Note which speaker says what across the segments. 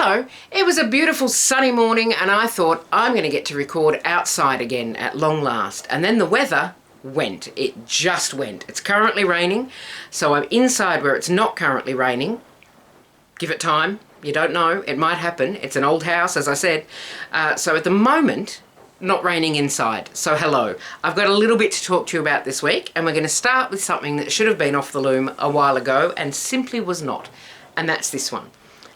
Speaker 1: Hello, it was a beautiful sunny morning and I thought I'm going to get to record outside again at long last. And then the weather went. It just went. It's currently raining, so I'm inside where it's not currently raining. Give it time. You don't know. It might happen. It's an old house, as I said. So at the moment, not raining inside. So hello. I've got a little bit to talk to you about this week, and we're going to start with something that should have been off the loom a while ago and simply was not. And that's this one.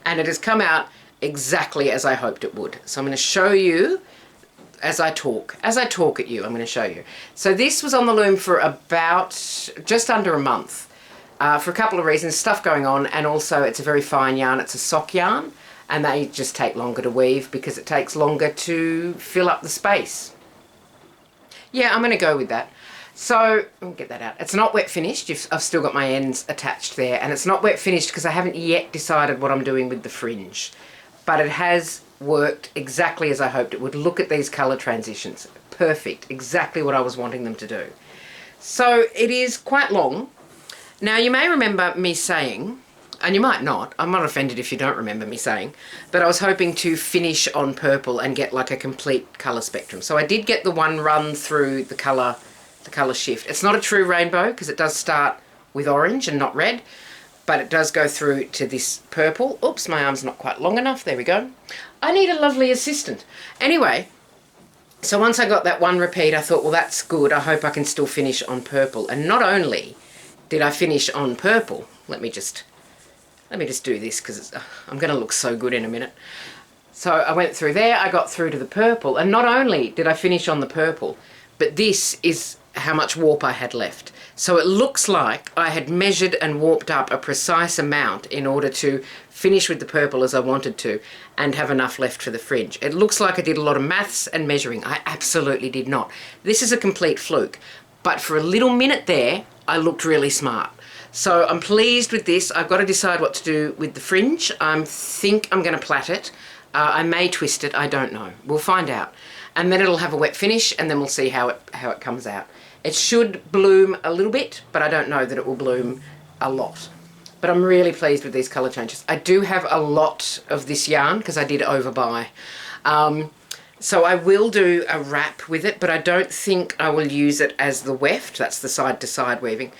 Speaker 1: And it has come out exactly as I hoped it would. So I'm going to show you as I talk at you. I'm going to show you. So this was on the loom for about just under a month for a couple of reasons, stuff going on, and also it's a very fine yarn. It's a sock yarn, and they just take longer to weave because it takes longer to fill up the space. Yeah, I'm going to go with that. So, I'll get that out. It's not wet finished. I've still got my ends attached there, and it's not wet finished because I haven't yet decided what I'm doing with the fringe. But it has worked exactly as I hoped it would. Look at these colour transitions. Perfect. Exactly what I was wanting them to do. So, it is quite long. Now, you may remember me saying, and you might not, I'm not offended if you don't remember me saying, but I was hoping to finish on purple and get like a complete colour spectrum. So I did get the one run through the colour shift. It's not a true rainbow because it does start with orange and not red, but it does go through to this purple. Oops, my arm's not quite long enough. There we go. I need a lovely assistant. Anyway, so once I got that one repeat, I thought, well, that's good. I hope I can still finish on purple. And not only did I finish on purple, let me just do this because I'm going to look so good in a minute. So I went through there, I got through to the purple, and not only did I finish on the purple, but this is how much warp I had left. So it looks like I had measured and warped up a precise amount in order to finish with the purple as I wanted to and have enough left for the fringe. It looks like I did a lot of maths and measuring. I absolutely did not. This is a complete fluke, but for a little minute there, I looked really smart. So I'm pleased with this. I've got to decide what to do with the fringe. I think I'm going to plait it. I may twist it. I don't know. We'll find out. And then it'll have a wet finish, and then we'll see how it comes out. It should bloom a little bit, but I don't know that it will bloom a lot. But I'm really pleased with these colour changes. I do have a lot of this yarn because I did overbuy. So I will do a wrap with it, but I don't think I will use it as the weft. That's the side-to-side weaving,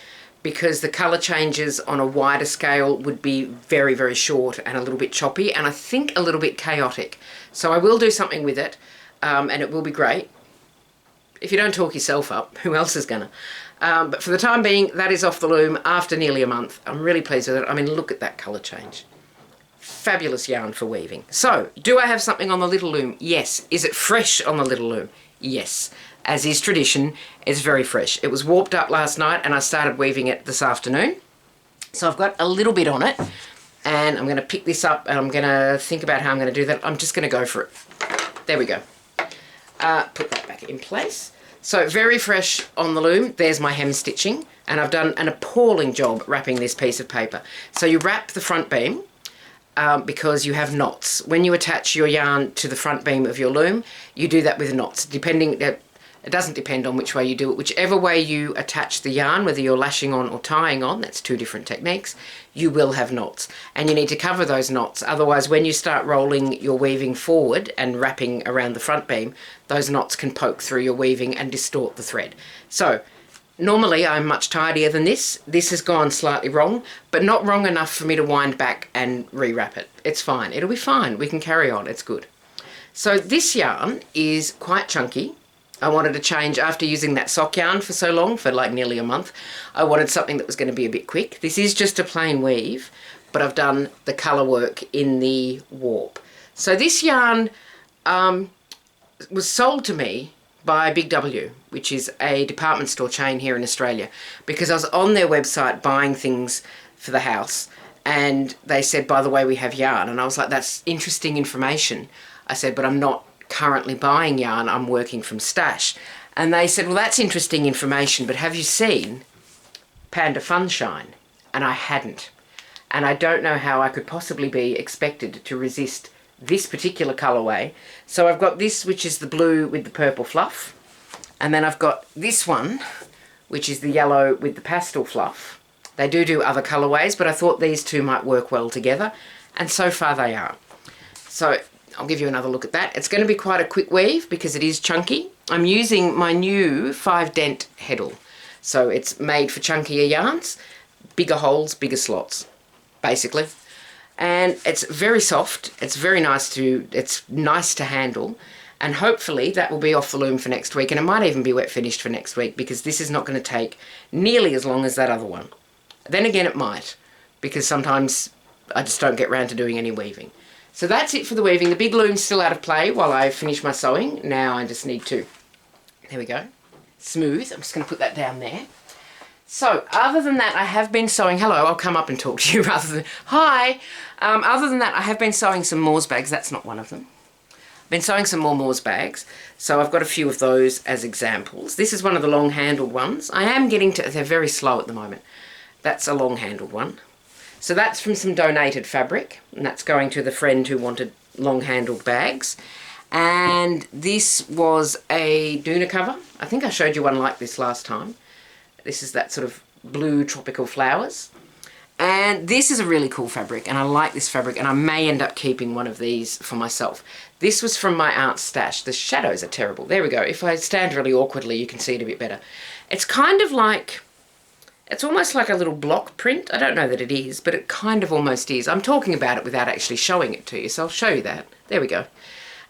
Speaker 1: because the colour changes on a wider scale would be very, very short and a little bit choppy, and I think a little bit chaotic. So I will do something with it, and it will be great. If you don't talk yourself up, who else is gonna? But for the time being, that is off the loom after nearly a month. I'm really pleased with it. I mean, look at that colour change. Fabulous yarn for weaving. So, do I have something on the little loom? Yes. Is it fresh on the little loom? Yes. As is tradition, it's very fresh. It was warped up last night and I started weaving it this afternoon. So I've got a little bit on it, and I'm going to pick this up and I'm going to think about how I'm going to do that. I'm just going to go for it. There we go. Put that back in place. So very fresh on the loom. There's my hem stitching, and I've done an appalling job wrapping this piece of paper. So you wrap the front beam because you have knots. When you attach your yarn to the front beam of your loom, you do that with knots. It doesn't depend on which way you do it. Whichever way you attach the yarn, whether you're lashing on or tying on, that's two different techniques, you will have knots. And you need to cover those knots. Otherwise, when you start rolling your weaving forward and wrapping around the front beam, those knots can poke through your weaving and distort the thread. So, normally I'm much tidier than this. This has gone slightly wrong, but not wrong enough for me to wind back and rewrap it. It's fine. It'll be fine. We can carry on. It's good. So this yarn is quite chunky. I wanted to change after using that sock yarn for so long, for like nearly a month. I wanted something that was going to be a bit quick. This is just a plain weave, but I've done the colour work in the warp. So this yarn was sold to me by Big W, which is a department store chain here in Australia, because I was on their website buying things for the house, and they said, by the way, we have yarn. And I was like, that's interesting information. I said, but I'm not currently buying yarn, I'm working from stash. And they said, well, that's interesting information, but have you seen Panda Funshine? And I hadn't. And I don't know how I could possibly be expected to resist this particular colourway. So I've got this, which is the blue with the purple fluff. And then I've got this one, which is the yellow with the pastel fluff. They do other colourways, but I thought these two might work well together. And so far they are. So I'll give you another look at that. It's going to be quite a quick weave because it is chunky. I'm using my new 5 dent heddle. So it's made for chunkier yarns, bigger holes, bigger slots, basically. And it's very soft. It's very nice to handle. And hopefully that will be off the loom for next week. And it might even be wet finished for next week because this is not going to take nearly as long as that other one. Then again, it might, because sometimes I just don't get round to doing any weaving. So that's it for the weaving. The big loom's still out of play while I finish my sewing. Now I just need to, there we go, smooth. I'm just going to put that down there. So other than that, I have been sewing, hello, I'll come up and talk to you rather than, hi. Other than that, I have been sewing some Moors bags. That's not one of them. I've been sewing some more Moors bags. So I've got a few of those as examples. This is one of the long handled ones. I am getting to, they're very slow at the moment. That's a long handled one. So that's from some donated fabric, and that's going to the friend who wanted long-handled bags. And this was a doona cover. I think I showed you one like this last time. This is that sort of blue tropical flowers. And this is a really cool fabric, and I like this fabric, and I may end up keeping one of these for myself. This was from my aunt's stash. The shadows are terrible. There we go. If I stand really awkwardly, you can see it a bit better. It's kind of like... it's almost like a little block print. I don't know that it is, but it kind of almost is. I'm talking about it without actually showing it to you, so I'll show you that. There we go.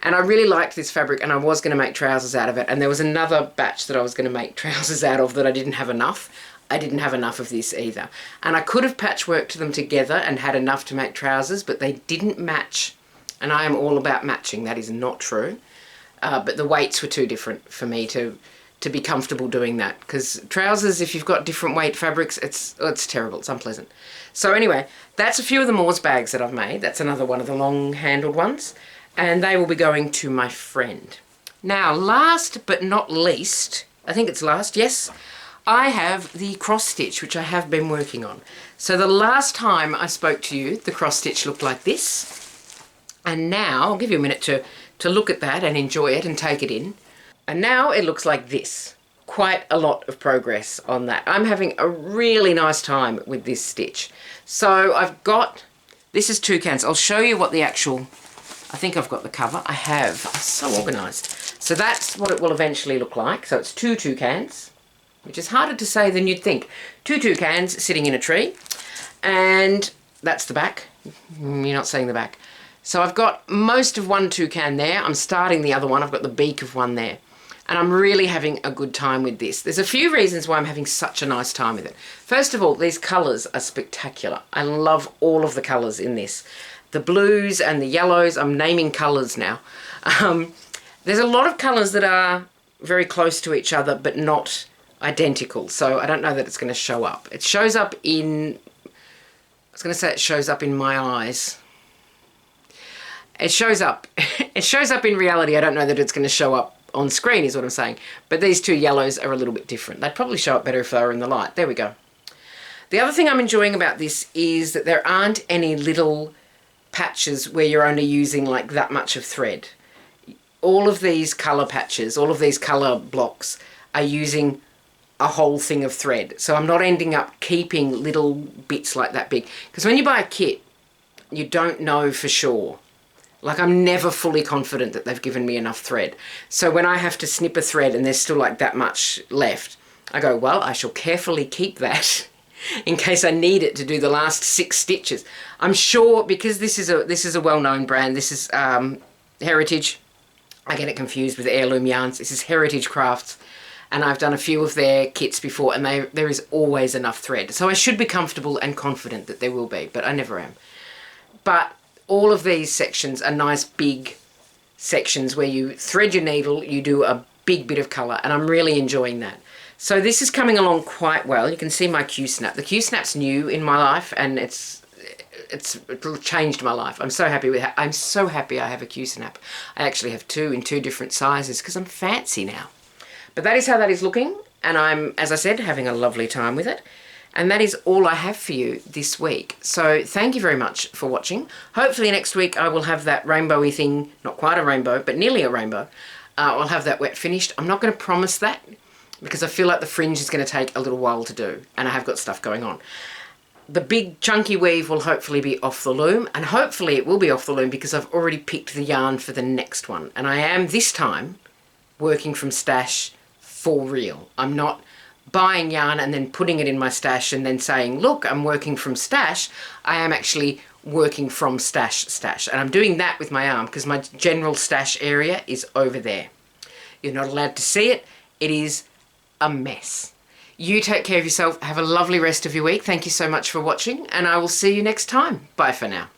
Speaker 1: And I really liked this fabric, and I was going to make trousers out of it. And there was another batch that I was going to make trousers out of that I didn't have enough. I didn't have enough of this either. And I could have patchworked them together and had enough to make trousers, but they didn't match. And I am all about matching. That is not true. But the weights were too different for me to be comfortable doing that, because trousers, if you've got different weight fabrics, it's terrible, it's unpleasant. So anyway, that's a few of the Moors bags that I've made. That's another one of the long handled ones, and they will be going to my friend. Now, last but not least, I think it's last, yes, I have the cross stitch, which I have been working on. So the last time I spoke to you, the cross stitch looked like this, and now I'll give you a minute to look at that and enjoy it and take it in. And now it looks like this. Quite a lot of progress on that. I'm having a really nice time with this stitch. So I've got, this is toucans. I'll show you what the actual, I think I've got the cover. I have. I'm so organised. So that's what it will eventually look like. So it's 2 toucans, which is harder to say than you'd think. 2 toucans sitting in a tree. And that's the back. You're not seeing the back. So I've got most of one toucan there. I'm starting the other one. I've got the beak of one there. And I'm really having a good time with this. There's a few reasons why I'm having such a nice time with it. First of all, these colours are spectacular. I love all of the colours in this. The blues and the yellows, I'm naming colours now. There's a lot of colours that are very close to each other but not identical. So I don't know that it's going to show up. It shows up in, I was going to say it shows up in my eyes. It shows up. It shows up in reality. I don't know that it's going to show up on screen is what I'm saying. But these two yellows are a little bit different. They'd probably show up better if they were in the light. There we go. The other thing I'm enjoying about this is that there aren't any little patches where you're only using like that much of thread. All of these colour patches, all of these colour blocks are using a whole thing of thread. So I'm not ending up keeping little bits like that big. Because when you buy a kit, you don't know for sure. Like, I'm never fully confident that they've given me enough thread. So when I have to snip a thread and there's still like that much left, I go, well, I shall carefully keep that in case I need it to do the last 6 stitches. I'm sure, because this is a well-known brand, this is Heritage. I get it confused with Heirloom Yarns. This is Heritage Crafts, and I've done a few of their kits before, and there is always enough thread. So I should be comfortable and confident that there will be, but I never am. But all of these sections are nice big sections where you thread your needle, you do a big bit of colour, and I'm really enjoying that. So this is coming along quite well. You can see my Q-snap. The Q-snap's new in my life, and it's changed my life. I'm so happy with it. I'm so happy I have a Q-snap. I actually have 2 in 2 different sizes because I'm fancy now. But that is how that is looking, and I'm, as I said, having a lovely time with it. And that is all I have for you this week. So thank you very much for watching. Hopefully next week I will have that rainbowy thing, not quite a rainbow, but nearly a rainbow. I'll have that wet finished. I'm not going to promise that because I feel like the fringe is going to take a little while to do, and I have got stuff going on. the big chunky weave will hopefully be off the loom, and hopefully it will be off the loom because I've already picked the yarn for the next one. And I am this time working from stash for real. I'm not buying yarn and then putting it in my stash and then saying, look, I'm working from stash. I am actually working from stash. And I'm doing that with my arm because my general stash area is over there. You're not allowed to see it. It is a mess. You take care of yourself. Have a lovely rest of your week. Thank you so much for watching, and I will see you next time. Bye for now.